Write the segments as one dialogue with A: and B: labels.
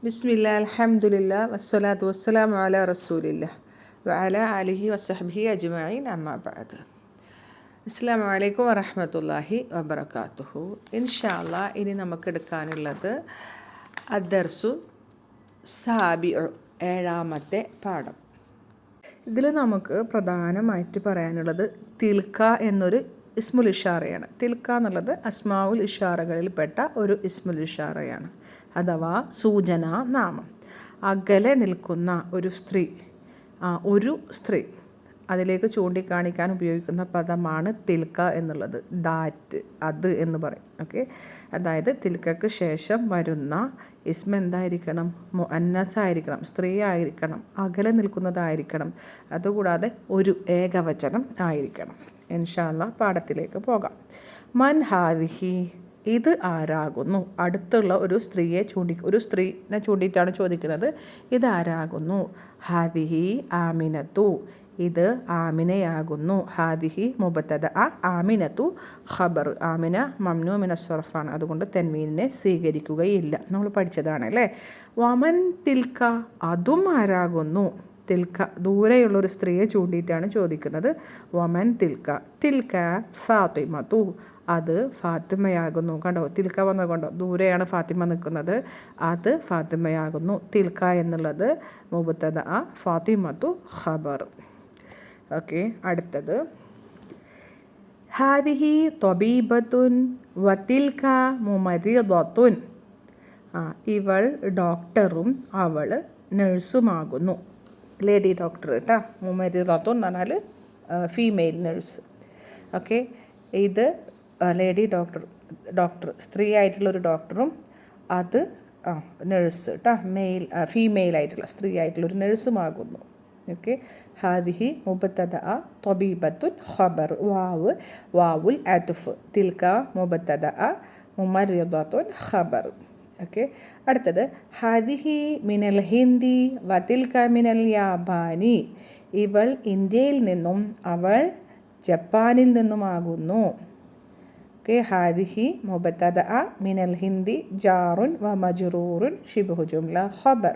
A: ബിസ്മില്ലാ അൽഹംദുലില്ലാ വസ്സലാത്തു വസ്സലാമു അലാ റസൂലില്ലാ വഅലാ ആലിഹി വസഹ്ബിഹി അജ്മഈൻ അമ്മാ ബഅദ്. അസ്സലാമു അലൈക്കും വറഹ്മത്തുള്ളാഹി വബറകാതുഹു. ഇൻഷാ അല്ലാഹ് ഇനി നമുക്ക് എടുക്കാനുള്ളത് അദ്ദർസു സാബിഉ, ഏഴാമത്തെ പാഠം. ഇതിൽ നമുക്ക് പ്രധാനമായിട്ട് പറയാനുള്ളത് തിൽക്ക എന്നൊരു ഇസ്മുൽ ഇഷാറയാണ്. തിൽക്ക എന്നുള്ളത് അസ്മാഉൽ ഇഷാറകളിൽപ്പെട്ട ഒരു ഇസ്മുൽ ഇഷാറയാണ്, അഥവാ സൂചനാ നാമം. അകലെ നിൽക്കുന്ന ഒരു സ്ത്രീ അതിലേക്ക് ചൂണ്ടിക്കാണിക്കാൻ ഉപയോഗിക്കുന്ന പദമാണ് തിൽക്ക എന്നുള്ളത്. ദാറ്റ്, അത് എന്ന് പറയും. ഓക്കെ, അതായത് തിൽക്കക്ക് ശേഷം വരുന്ന ഇസ്മ എന്തായിരിക്കണം? മുഅന്നസായിരിക്കണം, സ്ത്രീ ആയിരിക്കണം, അകലെ നിൽക്കുന്നതായിരിക്കണം. അതുകൂടാതെ ഒരു ഏകവചനം ആയിരിക്കണം. ഇൻഷാ അല്ലാഹ് പാഠത്തിലേക്ക് പോകാം. മൻ ഹാദിഹി, ഇത് ആരാകുന്നു? അടുത്തുള്ള ഒരു സ്ത്രീനെ ചൂണ്ടിയിട്ടാണ് ചോദിക്കുന്നത്. ഇതാരാകുന്നു? ഹാദിഹി ആമിനത്തു, ഇത് ആമിനയാകുന്നു. ഹാദിഹി മുബത്തദ, ആമിനത്തു ഖബർ. ആമിന മംനൂ മിന സർഫാണ്, അതുകൊണ്ട് തൻവീനിനെ സ്വീകരിക്കുകയില്ല. നമ്മൾ പഠിച്ചതാണ് അല്ലേ. വമൻ തിൽക്ക, അതും ആരാകുന്നു? തിൽക്ക ദൂരെയുള്ളൊരു സ്ത്രീയെ ചൂണ്ടിയിട്ടാണ് ചോദിക്കുന്നത്. വമൻ തിൽക്ക, തിൽക്ക ഫാത്തിമത്തു, അത് ഫാത്തിമയാകുന്നു. കണ്ടോ, തിൽക്ക വന്നത് കൊണ്ടോ, ദൂരെയാണ് ഫാത്തിമ നിൽക്കുന്നത്, അത് ഫാത്തിമയാകുന്നു. തിൽക്ക എന്നുള്ളത് മുബത്തദ, ഫാത്തിമത്തു ഖബർ. ഓക്കെ, അടുത്തത് ഹാദിഹി ത്വബീബത്തുൻ വതിൽക മുമരിദത്തുൻ. ഇവൾ ഡോക്ടറും അവൾ നഴ്സുമാകുന്നു. ലേഡി ഡോക്ടർ കേട്ടോ. മുമരിദത്തുൻ എന്ന് പറഞ്ഞാൽ ഫീമെയിൽ നഴ്സ്. ഓക്കെ, ഇത് ലേഡി ഡോക്ടർ സ്ത്രീ ആയിട്ടുള്ളൊരു ഡോക്ടറും അത് നഴ്സ് കേട്ടോ, ഫീമെയിൽ ആയിട്ടുള്ള സ്ത്രീ ആയിട്ടുള്ളൊരു നഴ്സുമാകുന്നു. ഓക്കെ, ഹാദിഹി മുബത്തദ ത്വബീബത്തുൻ ഖബർ. വാവുൽ അത്ഫ്. തിൽക മുബത്തദ മുമരിദത്തുൻ ഖബർ. ഓക്കെ, അടുത്തത് ഹാദിഹി മിനൽ ഹിന്ദി വതിൽക മിനൽ യാബാനി. ഇവൾ ഇന്ത്യയിൽ നിന്നും അവൾ ജപ്പാനിൽ നിന്നുമാകുന്നു. ഓക്കെ, ഹാദിഹി മുബത്തദ മിനൽ ഹിന്ദി ജാറുൻ വ മജ്റൂറുൻ ശിബ്ഹു ജുംല ഖബർ.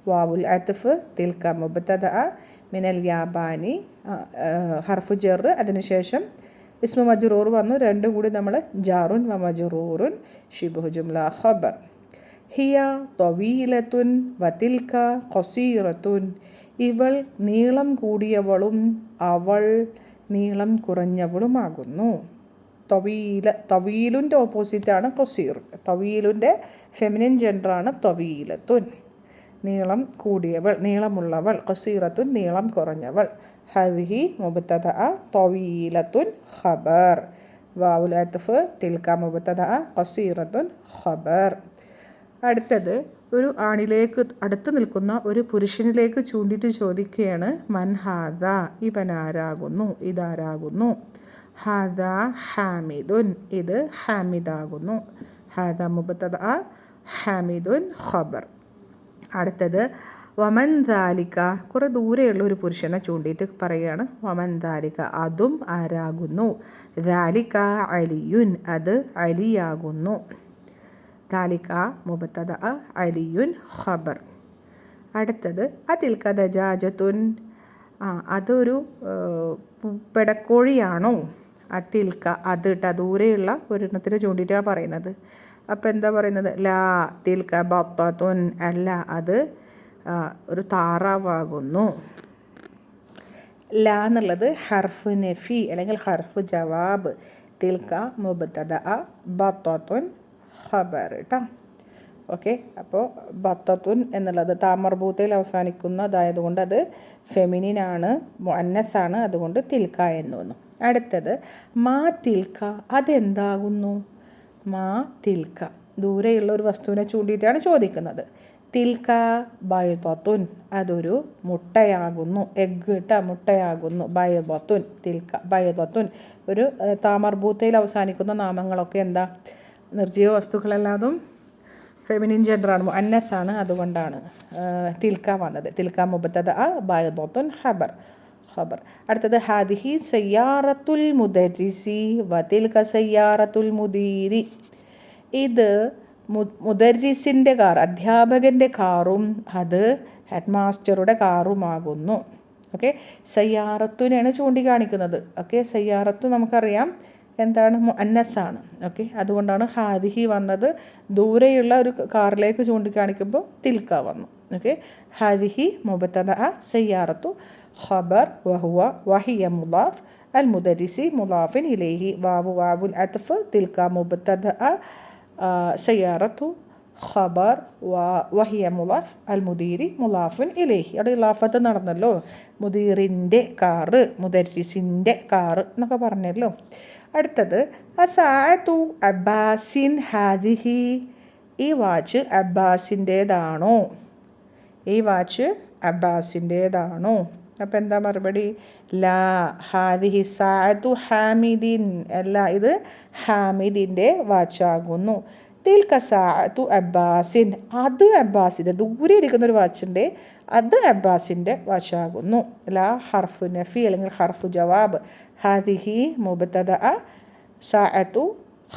A: വാവുൽ അത്ഫ്. തിൽക മുബത്തദ മിനൽ യാബാനി, ഹർഫു ജർ, അതിനുശേഷം ഇസ്മു മജ്റൂർ വന്നു. രണ്ടും കൂടി നമ്മൾ ജാറുൻ വ മജ്റൂറുൻ ശിബ്ഹു ജുംല ഖബർ. ഹിയ ത്വവീലത്തുൻ വതിൽക ഖസീറത്തുൻ. ഇവൾ നീളം കൂടിയവളും അവൾ നീളം കുറഞ്ഞവളുമാകുന്നു. തവീലുൻ്റെ ഓപ്പോസിറ്റാണ് ഖസീർ. തവീലുൻ്റെ ഫെമിനിൻ ജെൻഡറാണ് ത്വവീലത്തുൻ, നീളം കൂടിയവൾ, നീളമുള്ളവൾ. ഖസീറത്തുൻ, നീളം കുറഞ്ഞവൾ. ഹദിഹി മുബത്തദ ത്വവീലത്തുൻ ഖബർ. വാവുൽ അത്ഫ്. തിൽക മുബത്തദ ഖസീറത്തുൻ ഖബർ. അടുത്തത് ഒരു ആണിലേക്ക് അടുത്ത് നിൽക്കുന്ന ഒരു പുരുഷനിലേക്ക് ചൂണ്ടിയിട്ട് ചോദിക്കുകയാണ്. മൻ ഹാദ, ഇവനാരാകുന്നു? ഇതാരാകുന്നു? ഹാദ ഹാമിദുൻ, ഇത് ഹാമിദാകുന്നു. ഹാദ മുബത്തദ ഹാമിദുൻ ഖബർ. അടുത്തത് വമൻ ദാലിക, കുറെ ദൂരെയുള്ള ഒരു പുരുഷനെ ചൂണ്ടിയിട്ട് പറയുകയാണ്. വമൻ ദാലിക, അതും ആരാകുന്നു? ദാലിക അലിയുൻ, അത് അലിയാകുന്നു. ദാലിക മുബത്തദ അലിയുൻ ഖബർ. അടുത്തത് അതിൽക ദജാജത്തുൻ, അതൊരു പെടക്കോഴിയാണോ? അതിൽക, അത് ട്ട ദൂരെയുള്ള ഒരെണ്ണത്തിന് ചൂണ്ടിയിട്ടാണ് പറയുന്നത്. അപ്പം എന്താ പറയുന്നത്? ലാ തിൽക ബത്തത്തുൻ, അല്ല, അത് ഒരു താറാവാകുന്നു. ലാ എന്നുള്ളത് ഹർഫ് നഫി അല്ലെങ്കിൽ ഹർഫ് ജവാബ്. തിൽക മുബത്തദ ബത്തത്തുൻ ഖബർ കേട്ടോ. ഓക്കെ, അപ്പോൾ ബത്തത്തുൻ എന്നുള്ളത് താമർബൂത്തയിൽ അവസാനിക്കുന്നതായതുകൊണ്ട് അത് ഫെമിനിനാണ്, മുഅന്നസാണ്, അതുകൊണ്ട് തിൽക്ക എന്ന് വന്നു. അടുത്തത് മാ തിൽക്ക, അതെന്താകുന്നു? മാ തിൽക്ക, ദൂരെയുള്ള ഒരു വസ്തുവിനെ ചൂണ്ടിയിട്ടാണ് ചോദിക്കുന്നത്. തിൽക്ക ബൈദത്തുൻ, അതൊരു മുട്ടയാകുന്നു. എഗ് കേട്ടോ, മുട്ടയാകുന്നു. ബൈദത്തുൻ, തിൽക്ക ബൈദത്തുൻ. ഒരു താമർബൂത്തയിൽ അവസാനിക്കുന്ന നാമങ്ങളൊക്കെ എന്താ? നിർജ്ജീവ വസ്തുക്കളല്ലാതും ഫെമിനിൻ ജെൻഡറാണ്, മുഅന്നസാണ്, അതുകൊണ്ടാണ് തിൽക്ക വന്നത്. തിൽക്ക മുബത്തദ ബൈദത്തുൻ ഖബർ. അടുത്തത് ഹാദിഹി സയ്യാറത്തുൽ മുദരിസി വതിൽക സയ്യാറത്തുൽ മുദീരി. ഇത് മുദരിസിൻ്റെ കാർ, അധ്യാപകൻ്റെ കാറും അത് ഹെഡ് മാസ്റ്ററുടെ കാറുമാകുന്നു. ഓക്കെ, സയ്യാറത്തുനെയാണ് ചൂണ്ടിക്കാണിക്കുന്നത്. ഓക്കെ, സയ്യാറത്ത് നമുക്കറിയാം എന്താണ്, മുഅന്നസാണ്. ഓക്കെ, അതുകൊണ്ടാണ് ഹാദിഹി വന്നത്. ദൂരെയുള്ള ഒരു കാറിലേക്ക് ചൂണ്ടിക്കാണിക്കുമ്പോൾ തിൽക്ക വന്നു. ഓക്കെ, ഹാദിഹി മുബത്തദഅ, സയ്യാറത്തു ഖബർ, വഹുവ വഹിയ മുളാഫ്, അൽ മുദരിസി മുളാഫിൻ ഇലൈഹി, വാവുൽ അത്ഫ്, തിൽക്ക മുബത്തദഅ, സയ്യാറത്തു ഖബർ, വഹിയ മുളാഫ്, അൽ മുദീരി മുളാഫിൻ ഇലൈഹി. അവിടെ ഇലാഫത്ത് നടന്നല്ലോ. മുദീറിൻ്റെ കാറ്, മുദരിസിൻ്റെ കാറ് എന്നൊക്കെ പറഞ്ഞല്ലോ. അടുത്തത് അസാഅതു അബ്ബാസിൻ ഹാദിഹി, ഈ വാച്ച് അബ്ബാസിൻ്റേതാണോ? ഈ വാച്ച് അബ്ബാസിൻ്റേതാണോ? അപ്പം എന്താ മറുപടി? ലാ, ഹാദിഹി സാഅതു ഹാമിദിൻ, അല്ല, ഇത് ഹാമിദിൻ്റെ വാച്ചാകുന്നു. തിൽക സാഅതു അബ്ബാസിൻ, അത് അബ്ബാസിൻ്റെ, ദൂരെ ഇരിക്കുന്നൊരു വാച്ചുണ്ട്, അത് അബ്ബാസിൻ്റെ വാച്ചാകുന്നു. ലാ ഹർഫു നഫി അല്ലെങ്കിൽ ഹർഫു ജവാബ്. ഹാദിഹി മുബ്തദഅ, സാഅതു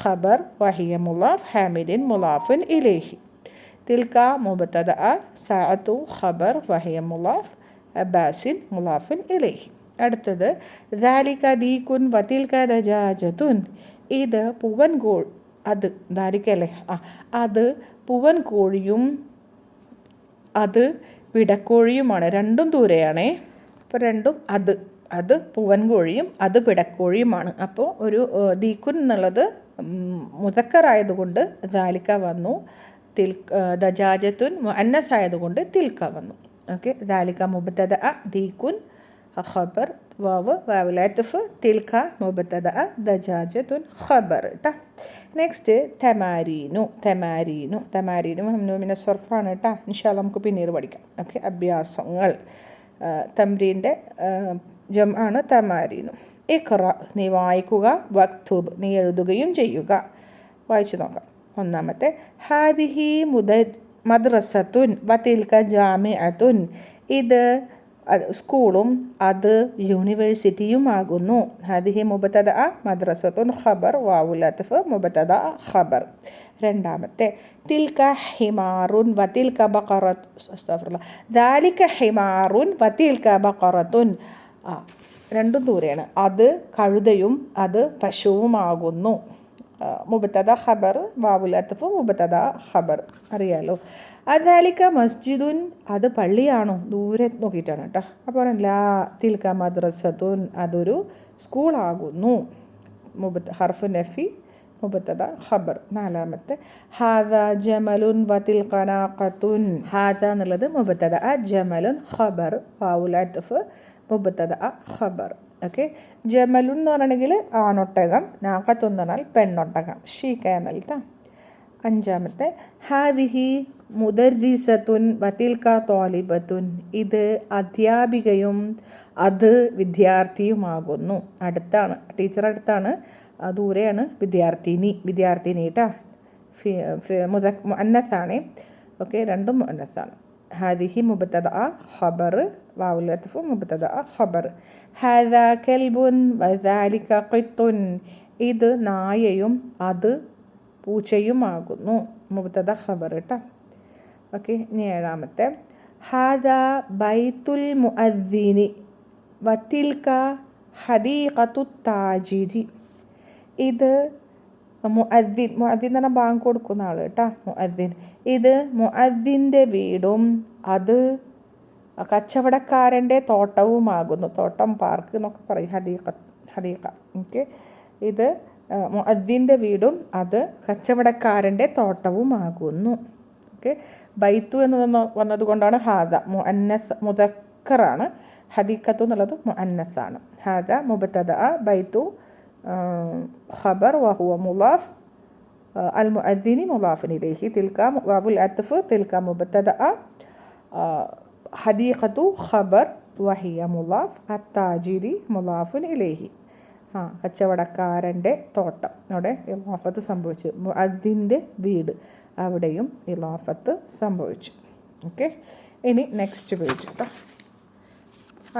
A: ഖബർ, വഹിയ മുളാഫ്, ഹാമിദിൻ മുളാഫിൻ ഇലൈഹി. തിൽക മുബ്തദഅ, സാഅതു ഖബർ, വഹിയ മുളാഫ്, അബ്ബാസിൻ മുളാഫിൻ ഇലൈഹി. അടുത്തത് ദാലിക ദീകുൻ വതിൽക ദജാജതുൻ, ഇത് പൂവൻ കോഴി, അത് ദാലിക്കല്ലേ, അത് പൂവൻ കോഴിയും അത് പിടക്കോഴിയുമാണ്. രണ്ടും ദൂരെയാണേ. അപ്പോൾ രണ്ടും അത് പൂവൻ കോഴിയും അത് പിടക്കോഴിയുമാണ്. അപ്പോൾ ഒരു ദീക്കുൻ എന്നുള്ളത് മുദക്കറായതുകൊണ്ട് ദാലിക്ക വന്നു. ദജാജത്തുൻ മുഅന്നസ് ആയതുകൊണ്ട് തിൽക്ക വന്നു. ഓക്കെ, ദാലിക്ക മുബ്തദഅ, ദീക്കുൻ ഖബർ, വാവുൽ അത്ഫ്, തിൽക്ക മുബ്തദഅ, ദജാജത്തുൻ ഖബർ. കേട്ടോ. നെക്സ്റ്റ് തമാരീനു. മംനൂ മിന സർഫാണ് കേട്ടോ. ഇൻഷാ അല്ലാഹ് നമുക്ക് പിന്നീട് പഠിക്കാം. ഓക്കെ, അഭ്യാസങ്ങൾ. തംരീൻ്റെ ജംആണ് തമാരീനു. ഇഖ്റ, നീ വായിക്കുക. വക്തുബ്, നീ എഴുതുകയും ചെയ്യുക. വായിച്ചു നോക്കാം. ഒന്നാമത്തെ, ഹാദിഹി മദ്രസത്തുൻ വതിൽക ജാമിഅത്തുൻ, ഇത് സ്കൂളും അത് യൂണിവേഴ്സിറ്റിയുമാകുന്നു. ഹാദിഹി മുബ്തദഅ, മദ്രസത്തുൻ ഖബർ, വാവുൽ അത്ഫ്, മുബ്തദഅ ഖബർ. രണ്ടാമത്തെ, തിൽക ഹിമാറുൻ വതിൽക ബഖറത്തുൻ, അസ്തഗ്ഫിറുല്ലാഹ്, ദാലിക ഹിമാറുൻ വതിൽക ബഖറത്തുൻ, രണ്ടും ദൂരെയാണ്. അത് കഴുതയും അത് പശുവുമാകുന്നു. മുബ്തദ ഖബർ, വാവുൽ അത്ഫ്, മുബ്തദ ഖബർ, അറിയാലോ. അദാലിക മസ്ജിദുൻ, അത് പള്ളിയാണോ? ദൂരെ നോക്കിയിട്ടാണ് കേട്ടോ. അപ്പോൾ ലാ, തിൽക മദ്രസത്തുൻ, അതൊരു സ്കൂളാകുന്നു. ഹർഫ് നഫി, മുബ്തദ ഖബർ. നാലാമത്തെ, ഹാദ ജമലുൻ വതിൽക നാഖത്തുൻ, ഹാദ എന്നുള്ളത് മുബ്തദ, ജമലുൻ ഖബർ, വാവുൽ അത്ഫ്, മുബ്തദ ഖബർ. ഓക്കെ, ജമലുൻ എന്ന് പറഞ്ഞിട്ടുണ്ടെങ്കിൽ ആണൊട്ടകം, നാഖത്ത് എന്ന് പറഞ്ഞാൽ പെണ്ണൊട്ടകം, ഷീ കാമൽ കേട്ടോ. അഞ്ചാമത്തെ, ഹാദിഹി മുദർരിസത്തുൻ വതിൽക ത്വാലിബത്തുൻ, ഇത് അധ്യാപികയും അത് വിദ്യാർത്ഥിയുമാകുന്നു. അടുത്താണ്, ടീച്ചർ അടുത്താണ്, ദൂരെയാണ് വിദ്യാർത്ഥിനി കേട്ടോ. മുഅന്നസാണ്. ഓക്കെ, രണ്ടും മുഅന്നസാണ്. ഹാദിഹി മുബ്തദഅ ഖബർ, വാവുൽ അത്ഫ്, മുബ്തദഅ ഖബർ. ഹാദാ കൽബുൻ വദാലിക ഖിത്തുൻ, ഇത് നായയും അത് പൂച്ചയുമാകുന്നു. മുബ്തദ ഖബർ കേട്ടോ. ഓക്കെ, ഇനി ഏഴാമത്തെ, ഹാദാ ബൈത്തുൽ മുഅദ്ദിനി വതിൽക ഹദീഖത്തു താജിരി, ഇത് മുഅദ്ദിൻ എന്ന് പറഞ്ഞാൽ ബാങ്ക് കൊടുക്കുന്ന ആൾ കേട്ടോ, മുഅദ്ദിൻ. ഇത് മുഅദ്ദിൻ്റെ വീടും അത് കച്ചവടക്കാരൻ്റെ തോട്ടവുമാകുന്നു. തോട്ടം, പാർക്ക് എന്നൊക്കെ പറയും, ഹദീഖ. ഓക്കെ, ഇത് മുഅദ്ദിൻ്റെ വീടും അത് കച്ചവടക്കാരൻ്റെ തോട്ടവുമാകുന്നു. ഓക്കെ, ബൈത്തു എന്ന് വന്നതുകൊണ്ടാണ് ഹാദ മുഅന്നസ്, മുദക്കറാണ്. ഹദീഖത്തു എന്നുള്ളത് മുഅന്നസാണ്. ഹാദ മുബ്തദഅ, ബൈത്തു ഖബർ, വഹുവ മുളാഫ്, അൽ മുഅദ്ദിനി മുളാഫിൻ ഇലൈഹി. തിൽക വാവുൽ അത്ഫ്, തിൽക മുബ്തദഅ, ഹദീഖത്തു ഖബർ, വഹിയ മുളാഫ്, അത്താജിരി മുളാഫിൻ ഇലൈഹി. കച്ചവടക്കാരൻ്റെ തോട്ടം, അവിടെ ഇലാഫത്ത് സംഭവിച്ചു. മുഅദ്ദിൻ്റെ വീട്, അവിടെയും ഇലാഫത്ത് സംഭവിച്ചു. ഓക്കെ, ഇനി നെക്സ്റ്റ് പേജ് കേട്ടോ.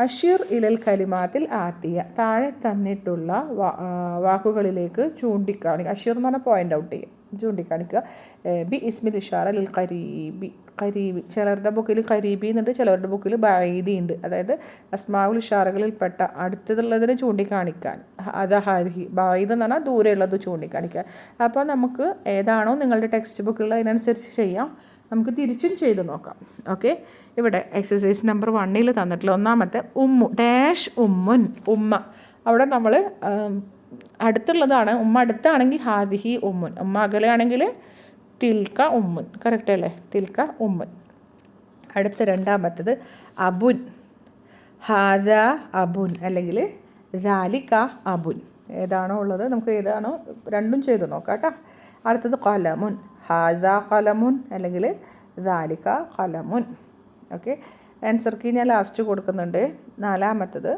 A: അഷിർ ഇലൽ കലിമാത്തിൽ ആത്തിയ, താഴെ തന്നിട്ടുള്ള വാക്കുകളിലേക്ക് ചൂണ്ടിക്കാണി. അഷിർ എന്ന് പറഞ്ഞാൽ പോയിൻ്റ് ഔട്ട് ചെയ്യുക. ചൂണ്ടിക്കാണിക്കുക. ബി ഇസ്മിൽ ഇഷാറ ലിൽ ഖരീബി, ഖരീബി. ചിലരുടെ ബുക്കിൽ ഖരീബി എന്നുണ്ട്, ചിലരുടെ ബുക്കിൽ ബഈദി ഉണ്ട്. അതായത് അസ്മാഉൽ ഇഷാറകളിൽപ്പെട്ട അടുത്തതുള്ളതിനെ ചൂണ്ടിക്കാണിക്കാൻ. അത് ഹാദിഹി, ബഈദ് എന്ന് പറഞ്ഞാൽ ദൂരെയുള്ളത് ചൂണ്ടിക്കാണിക്കുക. അപ്പോൾ നമുക്ക് ഏതാണോ നിങ്ങളുടെ ടെക്സ്റ്റ് ബുക്കുള്ള അതിനനുസരിച്ച് ചെയ്യാം. നമുക്ക് തിരിച്ചും ചെയ്ത് നോക്കാം. ഓക്കെ, ഇവിടെ എക്സസൈസ് നമ്പർ 1 തന്നിട്ടുള്ള ഒന്നാമത്തെ ഉമ്മു ഡാഷ് ഉമ്മുൻ, ഉമ്മ. അവിടെ നമ്മൾ അടുത്തുള്ളതാണ്. ഉമ്മ അടുത്താണെങ്കിൽ ഹാദിഹി ഉമ്മുൻ, ഉമ്മ അകലെയാണെങ്കിൽ തിൽക്ക ഉമ്മുൻ. കറക്റ്റ് അല്ലേ? തിൽക്ക ഉമ്മുൻ. അടുത്ത രണ്ടാമത്തത് അബുൻ, ഹാദ അബുൻ അല്ലെങ്കിൽ ദാലിക അബുൻ. ഏതാണോ ഉള്ളത് നമുക്ക് ഏതാണോ രണ്ടും ചെയ്ത് നോക്കാം കേട്ടോ. അടുത്തത് ഖലമുൻ, ഹാദ ഖലമുൻ അല്ലെങ്കിൽ ദാലിക ഖലമുൻ. ഓക്കെ, ആൻസർ കീ ഞാൻ ലാസ്റ്റ് കൊടുക്കുന്നുണ്ട്. നാലാമത്തത്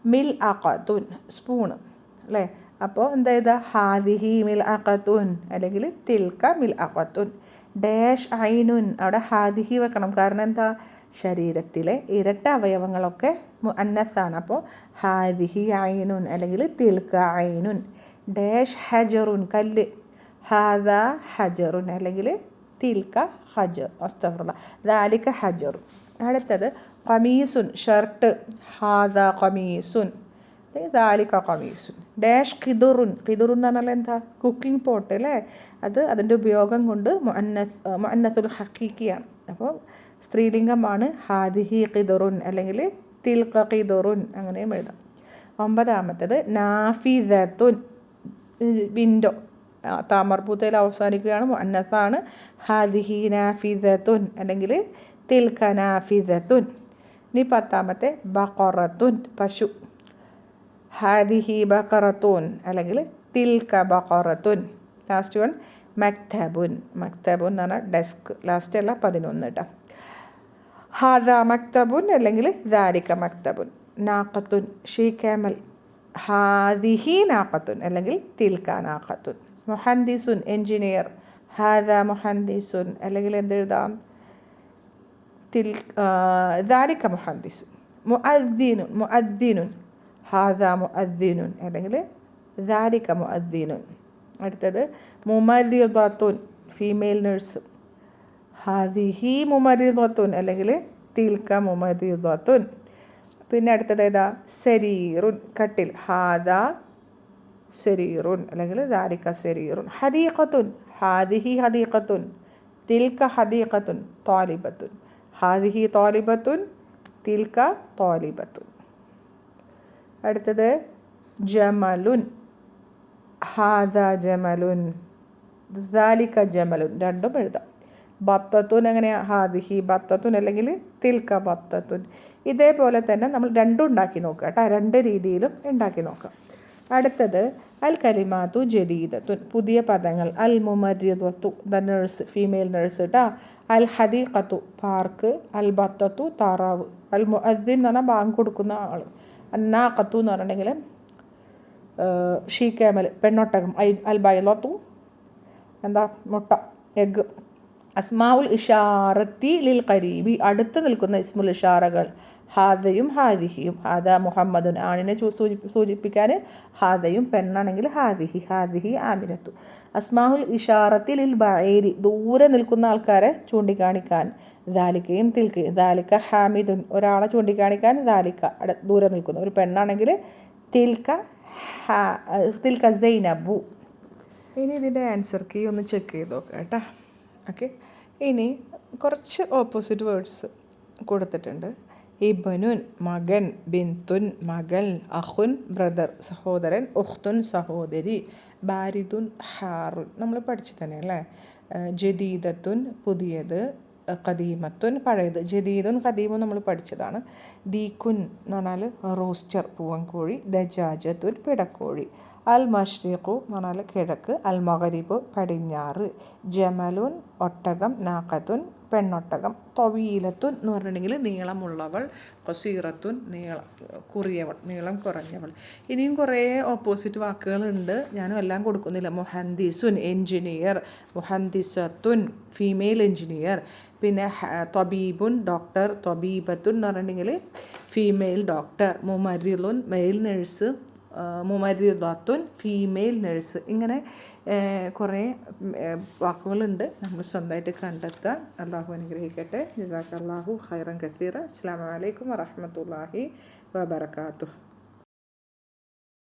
A: മിൽ അഖത്തുൻ, സ്പൂണ് അല്ലേ? അപ്പോൾ എന്താ ചെയ്താൽ ഹാദിഹി മിൽ അഖത്തുൻ അല്ലെങ്കിൽ തിൽക്ക മിൽ അഖത്തുൻ. ഡാഷ് ഐനുൻ, അവിടെ ഹാദിഹി വെക്കണം. കാരണം എന്താ, ശരീരത്തിലെ ഇരട്ട അവയവങ്ങളൊക്കെ മുഅന്നസാണ്. അപ്പോൾ ഹാദിഹി ഐനുൻ അല്ലെങ്കിൽ തിൽക്ക ഐനുൻ. ഡാഷ് ഹജറുൻ, കല്ല്. ഹാദ ഹജറുൻ അല്ലെങ്കിൽ തിൽക്ക ഹജർ. അസ്തഗ്ഫിറുല്ലാഹ്, ദാലിക ഹജറുൻ. അടുത്തത് ഖമീസുൻ, ഷർട്ട്. ഹാദ ഖമീസുൻ, ദാലിക ഖമീസുൻ. ഡാഷ് ഖിദുറുൻ, ഖിദുറുൻ എന്ന് പറഞ്ഞാൽ എന്താ, കുക്കിംഗ് പോട്ട് അല്ലേ? അത് അതിൻ്റെ ഉപയോഗം കൊണ്ട് മുഅന്നസുൽ ഹഖീഖിയാണ്. അപ്പോൾ സ്ത്രീലിംഗമാണ്. ഹാദിഹി ഖിദുറുൻ അല്ലെങ്കിൽ തിൽക ഖിദുറുൻ, അങ്ങനെയും എഴുതാം. ഒമ്പതാമത്തത് നാഫിദത്തുൻ, വിൻഡോ. താമർപൂത്തയിൽ അവസാനിക്കുകയാണ്, മുഅന്നസാണ്. ഹാദിഹി നാഫിദത്തുൻ അല്ലെങ്കിൽ തിൽക നാഫിദത്തുൻ. ഇനി പത്താമത്തെ ബഖറത്തുൻ, പശു. ഹാദിഹി ബഖറത്തുൻ അല്ലെങ്കിൽ തിൽക ബഖറത്തുൻ. ലാസ്റ്റ് വൺ മക്തബുൻ, മക്തബുൻ എന്ന് പറഞ്ഞാൽ ഡെസ്ക്. ലാസ്റ്റ് അല്ല 11 കേട്ടോ. ഹാദ മക്തബുൻ അല്ലെങ്കിൽ ദാലിക മക്തബുൻ. നാഖത്തുൻ, ഷീ ക്യാമൽ. ഹാദിഹി നാഖത്തുൻ അല്ലെങ്കിൽ തിൽക നാഖത്തുൻ. മുഹന്ദിസുൻ, എൻജിനീയർ. ഹാദ മുഹന്ദിസുൻ അല്ലെങ്കിൽ എന്തെഴുതാം, ദാലിക മുഹന്ദിസുൻ. മുഅദ്ദിനുൻ, മുഅദ്ദിനുൻ. ഹാദ മുഅദ്ദിനുൻ അല്ലെങ്കിൽ ദാലിക മുഅദ്ദിനുൻ. അടുത്തത് മുമരിദത്തുൻ, ഫീമെയിൽ നഴ്സ്. ഹാദിഹി മുമരിദത്തുൻ അല്ലെങ്കിൽ തിൽക മുമരിദത്തുൻ. പിന്നെ അടുത്തത് ഏതാ, സരീറുൻ, കട്ടിൽ. ഹാദ സരീറുൻ അല്ലെങ്കിൽ ദാലിക സരീറുൻ. ഹദീഖത്തുൻ, ഹാദിഹി ഹദീഖത്തുൻ തിൽക ഹദീഖത്തുൻ. ത്വാലിബത്തുൻ, ഹാദിഹി ത്വാലിബത്തുൻ തിൽക ത്വാലിബത്തുൻ. അടുത്തത് ജമലുൻ, ഹാദ ജമലുൻ ദാലിക ജമലുൻ. രണ്ടും എഴുതാം. ബത്തത്തുൻ എങ്ങനെയാണ്, ഹാദിഹി ബത്തത്തുൻ അല്ലെങ്കിൽ തിൽക ബത്തത്തുൻ. ഇതേപോലെ തന്നെ നമ്മൾ രണ്ടും ഉണ്ടാക്കി നോക്കുക കേട്ടോ. രണ്ട് രീതിയിലും ഉണ്ടാക്കി നോക്കാം. അടുത്തത് അൽ കലിമാത്തു ജദീദത്തുൻ, പുതിയ പദങ്ങൾ. അൽ മുമരിദത്തു, ദ നഴ്സ്, ഫീമെയിൽ നഴ്സ് കേട്ടോ. അൽ ഹദീഖത്തു, പാർക്ക്. അൽ ബത്തത്തു, താറാവ്. അൽ മുഅദ്ദിൻ എന്ന് പറഞ്ഞാൽ ബാങ്ക് കൊടുക്കുന്ന ആൾ. അന്നാഖത്തു എന്ന് പറഞ്ഞിട്ടുണ്ടെങ്കിൽ ഷീ ക്യാമൽ, പെണ്ണൊട്ടകം. അൽ ബൈലത്തു എന്താ, മുട്ട, എഗ്ഗ്. അസ്മാഉൽ ഇഷാറത്തി ലിൽ ഖരീബി, അടുത്ത് നിൽക്കുന്ന ഇസ്മുൽ ഇഷാറകൾ. ഹാദയും ഹാദിഹിയും. ഹാദ മുഹമ്മദുൻ, ആണിനെ സൂചിപ്പിക്കാൻ ഹാദയും, പെണ്ണാണെങ്കിൽ ഹാദിഹി. ഹാദിഹി ആമിനത്തു. അസ്മാഉൽ ഇഷാറത്തി ലിൽ ബഈരി, ദൂരെ നിൽക്കുന്ന ആൾക്കാരെ ചൂണ്ടിക്കാണിക്കാൻ. ദാലിക്കയും തിൽക്കയും. ദാലിക്ക ഹാമിദുൻ, ഒരാളെ ചൂണ്ടിക്കാണിക്കാൻ ദാലിക്ക, ദൂരെ നിൽക്കുന്ന. ഒരു പെണ്ണാണെങ്കിൽ തിൽക്ക തിൽക്ക സൈനബു. ഇനി ഇതിൻ്റെ ആൻസർ കീ ഒന്ന് ചെക്ക് ചെയ്ത് നോക്കാം കേട്ടോ. ഓക്കെ, ഇനി കുറച്ച് ഓപ്പോസിറ്റ് വേർഡ്സ് കൊടുത്തിട്ടുണ്ട്. ഇബ്നുൻ, മകൻ. ബിൻതുൻ, മകൾ. അഖുൻ, ബ്രദർ, സഹോദരൻ. ഉഖ്തുൻ, സഹോദരി. ബാരിദുൻ, ഹാറുൻ, നമ്മൾ പഠിച്ചു തന്നെ അല്ലേ. ജദീദത്തുൻ, പുതിയത്. ഖദീമത്തുൻ, പഴയത്. ജദീദുൻ ഖദീമും നമ്മൾ പഠിച്ചതാണ്. ദീക്കുൻ എന്ന് പറഞ്ഞാൽ റോസ്റ്റർ, പൂവൻകോഴി. ദജാജത്തുൻ, പിടക്കോഴി. അൽ മഷ്രിഖു എന്ന് പറഞ്ഞാൽ കിഴക്ക്. അൽ മഗ്രിബ്, പടിഞ്ഞാറ്. ജമലുൻ, ഒട്ടകം. നാഖത്തുൻ, പെണ്ണൊട്ടകം. തൊവീലത്തുൻ എന്ന് പറഞ്ഞിട്ടുണ്ടെങ്കിൽ നീളമുള്ളവൾ. ഖസീറത്തുൻ, കുറിയവൾ, നീളം കുറഞ്ഞവൾ. ഇനിയും കുറേ ഓപ്പോസിറ്റ് വാക്കുകളുണ്ട്, ഞാനും എല്ലാം കൊടുക്കുന്നില്ല. മുഹന്ദിസുൻ, എൻജിനീയർ. മുഹന്ദിസത്തുൻ, ഫീമെയിൽ എൻജിനീയർ. പിന്നെ തൊബീബുൻ, ഡോക്ടർ. തൊബീബത്തുൻ എന്ന് പറഞ്ഞിട്ടുണ്ടെങ്കിൽ ഫീമെയിൽ ഡോക്ടർ. മുമരിലുൻ, മെയിൽ നഴ്സ്. മുമരിദത്തുൻ, ഫീമെയിൽ നഴ്സ്. ഇങ്ങനെ കുറേ വാക്കുകളുണ്ട്, നമ്മൾ സ്വന്തമായിട്ട് കണ്ടെത്തുക. അള്ളാഹു അനുഗ്രഹിക്കട്ടെ. ജസാക്കല്ലാഹു ഖൈറൻ കസീറ. അസ്സലാമു അലൈക്കും വറഹ്മത്തുള്ളാഹി വബറകാതുഹു.